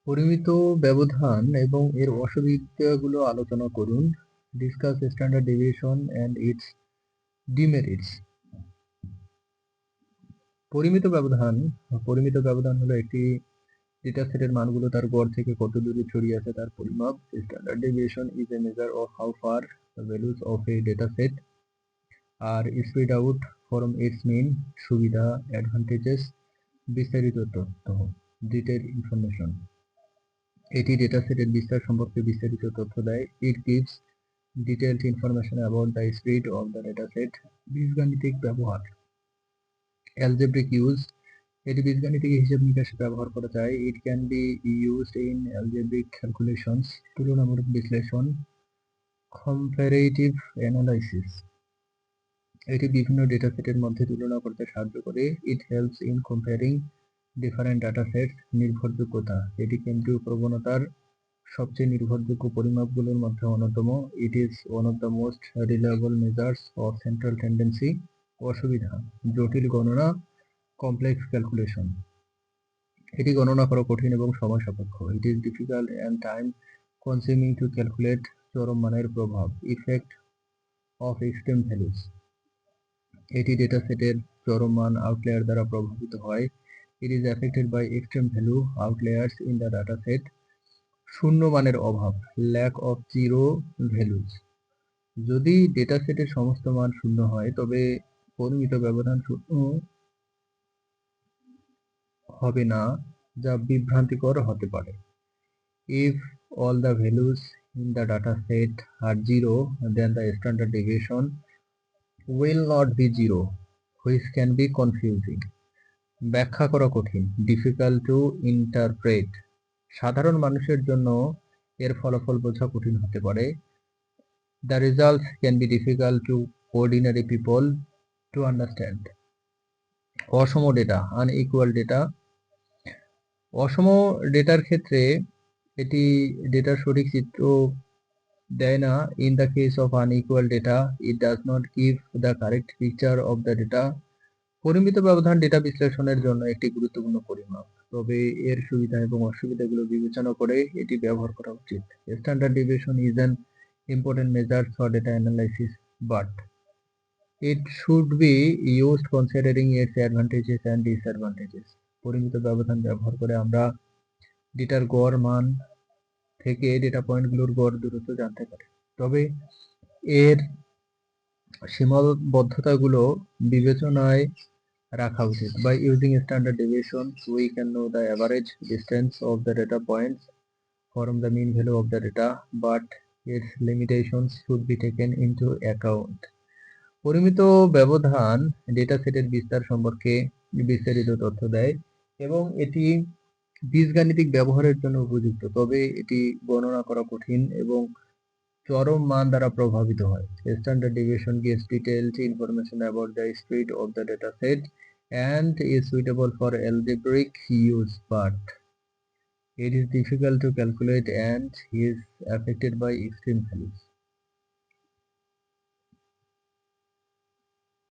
পরিমিত ব্যবধান এবং এর অসুবিধাগুলো আলোচনা করুন। Discuss standard deviation and it's demerits. পরিমিত ব্যবধান হলো একটি ডেটা সেটের মানগুলো তার গড় থেকে কত দূরে ছড়িয়ে আছে তার পরিমাপ। Standard deviation is a measure of how far the values of a data set are spread out from its mean. সুবিধা, অ্যাডভান্টেজেস, বিস্তারিত তথ্য, ডিটেইল ইনফরমেশন। এটি ডেটা সেটের বিস্তার সম্পর্কে বিস্তারিত তথ্য দেয়। It gives detailed information about the spread of the data set. বীজগাণিতিক ব্যবহার, অ্যালজেব্রিক ইউজ। এটি বীজগাণিতিক হিসাব নিকাশে ব্যবহার করা যায়। It can be used in algebraic calculations, তুলনামূলক বিশ্লেষণ, কম্পারেটিভ অ্যানালাইসিস। এটি বিভিন্ন ডেটা সেটের মধ্যে তুলনা করতে সাহায্য করে। It helps in comparing different data sets. নির্ভরযোগ্যতা, এটি কেন্দ্রীয় প্রবণতার সবচেয়ে নির্ভরযোগ্য পরিমাপগুলোর মধ্যে অন্যতম। It is one of the most reliable measures of central tendency. অসুবিধা, জটিল গণনা, কমপ্লেক্স ক্যালকুলেশন। এটি গণনা করা কঠিন এবং সময় সাপেক্ষ। It is difficult and time consuming to calculate. চরম মানের প্রভাব, ইফেক্ট অফ এক্সট্রিম ভ্যালুস। এটি ডেটা সেটের চরম মান আউটলায়ার দ্বারা প্রভাবিত হয়। It is affected by extreme value outliers in the data set. শূন্য মানের অভাব, ল্যাক অফ জিরো ভ্যালুজ। যদি ডেটা সেটের সমস্ত মান শূন্য হয় তবে পরিমিত ব্যবধান শূন্য হবে না, যা বিভ্রান্তিকর হতে পারে। If all the values in the data set are zero, then the standard deviation will not be zero, which can be confusing. ব্যাখ্যা করা কঠিন, difficult to interpret. সাধারণ মানুষের জন্য এর ফলাফল বোঝা কঠিন হতে পারে। The results can be difficult to ordinary people to understand. Assam data, unequal data. অসম ডেটার ক্ষেত্রে এটি ডেটার সঠিক চিত্র দেয় না। In the case of unequal data, it does not give the correct picture of the data. পরিমিত ব্যবধান ডেটা বিশ্লেষণের জন্য একটি গুরুত্বপূর্ণ পরিমাপ, তবে এর সুবিধা এবং অসুবিধাগুলো বিবেচনা করে এটি ব্যবহার করা উচিত। Standard deviation is an important measure for data analysis, but it should be used considering its advantages and disadvantages. পরিমিত ব্যবধান ব্যবহার করে আমরা ডেটার গড় মান থেকে ডেটা পয়েন্টগুলোর গড় দূরত্ব জানতে পারি, তবে এর সীমাবদ্ধতাগুলো বিবেচনায় রাখা উচিত। By using standard deviation, we can know the average distance of the data points from the mean value of the data, but its limitations should be taken into account. পরিমিত ব্যবধান ডেটা সেটের বিস্তার সম্পর্কে বিস্তারিত তথ্য দেয় এবং এটি বীজগাণিতিক ব্যবহারের জন্য উপযুক্ত, তবে এটি গণনা করা কঠিন এবং চরম মান দ্বারা প্রভাবিত হয়। Standard deviation gives detailed information about the spread of the data set and is suitable for algebraic use, but it is difficult to calculate and is affected by extreme values.